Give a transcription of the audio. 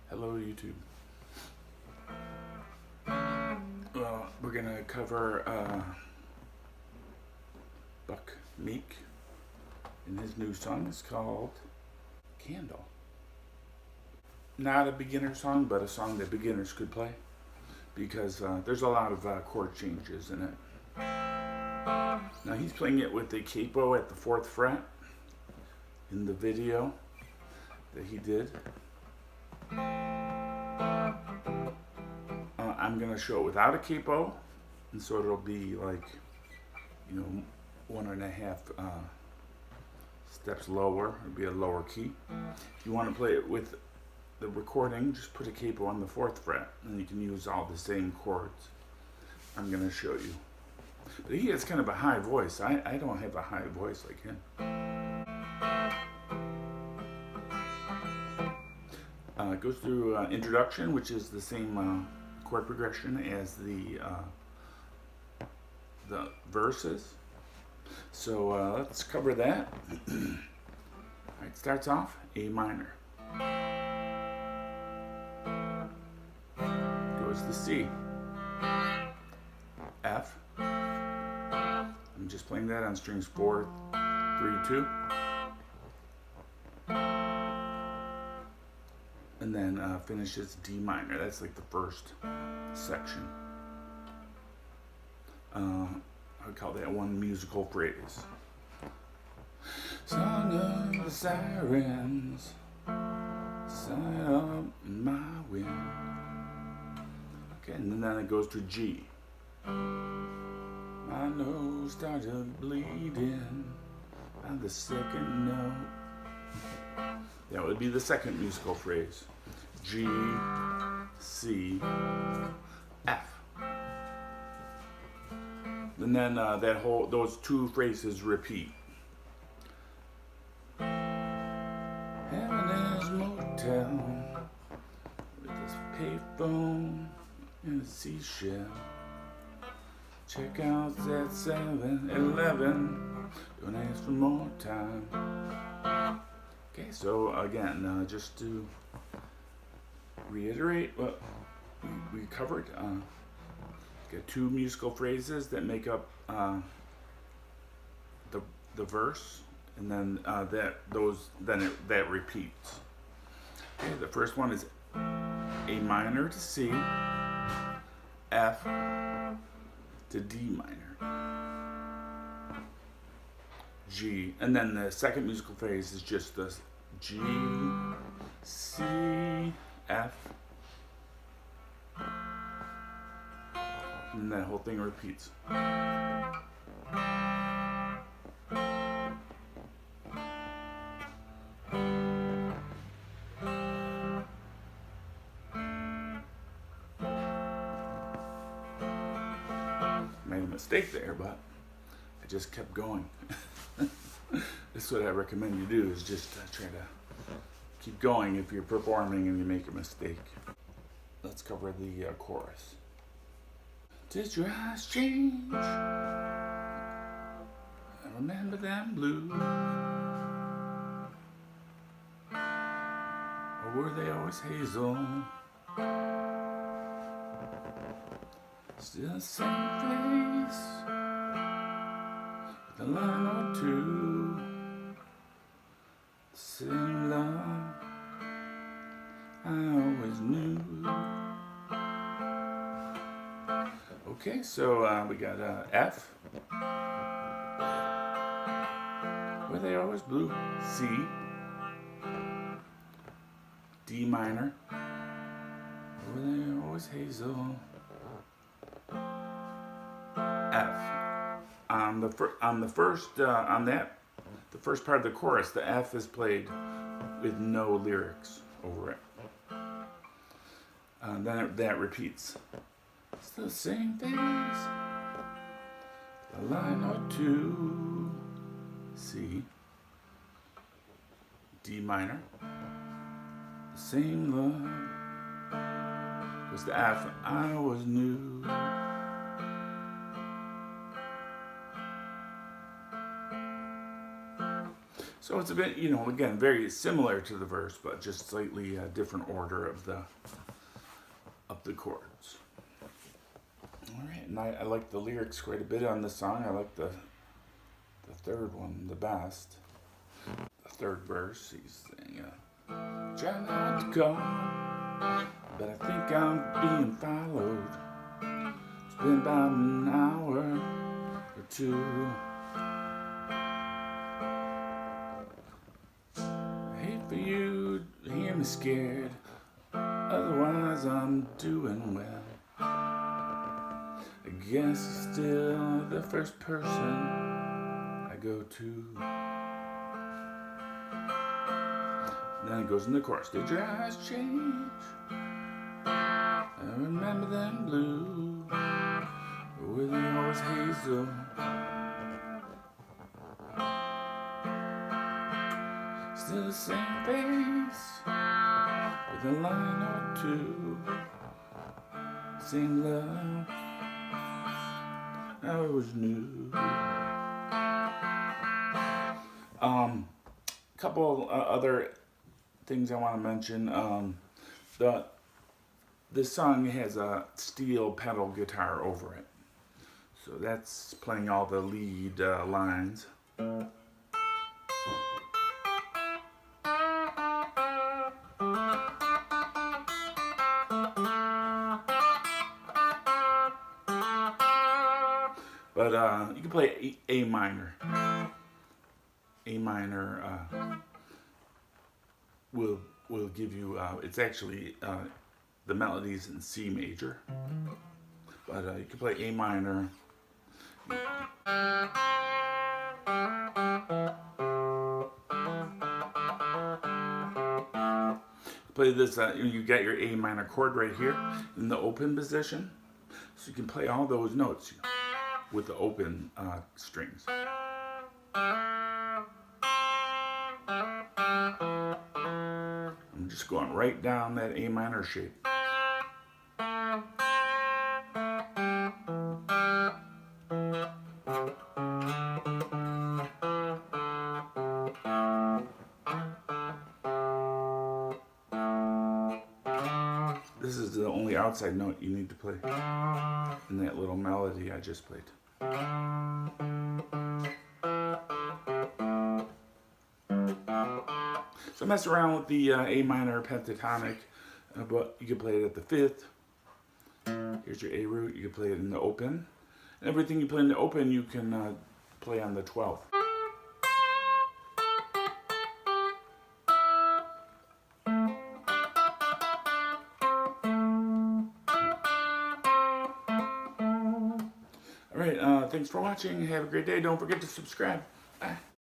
Hello, YouTube. Well, we're gonna cover Meek, and his new song is called Candle. Not a beginner song, but a song that beginners could play because there's a lot of chord changes in it. Now he's playing it with the capo at the 4th fret in the video that he did. I'm gonna show it without a capo, and so it'll be like, 1.5 steps lower. It'll be a lower key. If you want to play it with the recording, just put a capo on the 4th fret, and you can use all the same chords. I'm gonna show you. But he has kind of a high voice. I don't have a high voice like him. It goes through introduction, which is the same chord progression as the verses. So let's cover that. Alright, starts off A minor. Goes to C. F. I'm just playing that on strings 4, 3, 2. And then finishes D minor. That's like the first section. I would call that one musical phrase. Song of the sirens, sign up my wind. Okay, and then it goes to G. My nose started bleeding on the second note. That would be the second musical phrase. G, C, F. And then those two phrases repeat. Heaven is motel with this payphone and a seashell. Check out at 7-Eleven. Don't ask for more time. Okay, so again, just to reiterate what we covered, got two musical phrases that make up the verse, and then that repeats. Okay, the first one is A minor to C, F to D minor, G, and then the second musical phrase is just the G, C, F, and that whole thing repeats. Made a mistake there, but I just kept going. This is what I recommend you do, is just try to keep going if you're performing and you make a mistake. Let's cover the chorus. Did your eyes change? I remember them blue. Or were they always hazel? Still the same face, with a line or two. Same love I always knew. Okay, so we got F, where they always blue, C, D minor, where they always hazel, F. The first part of the chorus, the F is played with no lyrics over it. Then that repeats. It's the same things. A line or two. C. D minor. The same love. Was the F I always knew. So it's a bit, you know, again, very similar to the verse, but just slightly different order of the chords. All right, and I like the lyrics quite a bit on this song. I like the third one the best. The third verse, he's saying, try not to go, but I think I'm being followed. It's been about an hour or two. I hate for you to hear me scared, otherwise I'm doing well. I guess you're still the first person I go to. Then it goes in the chorus. Did your eyes change? I remember them blue. Or were they always hazel? Still the same face, with a line or two. Same love, I always knew. Couple other things I want to mention. This song has a steel pedal guitar over it, so that's playing all the lead lines. But you can play A minor. A minor will give you. It's actually the melodies in C major, but you can play A minor. Play this. You got your A minor chord right here in the open position, so you can play all those notes with the open strings. I'm just going right down that A minor shape. This is the only outside note you need to play in that little melody I just played. So mess around with the A minor pentatonic, but you can play it at the 5th. Here's your A root, you can play it in the open. And everything you play in the open, you can play on the 12th. Alright, thanks for watching. Have a great day. Don't forget to subscribe. Bye.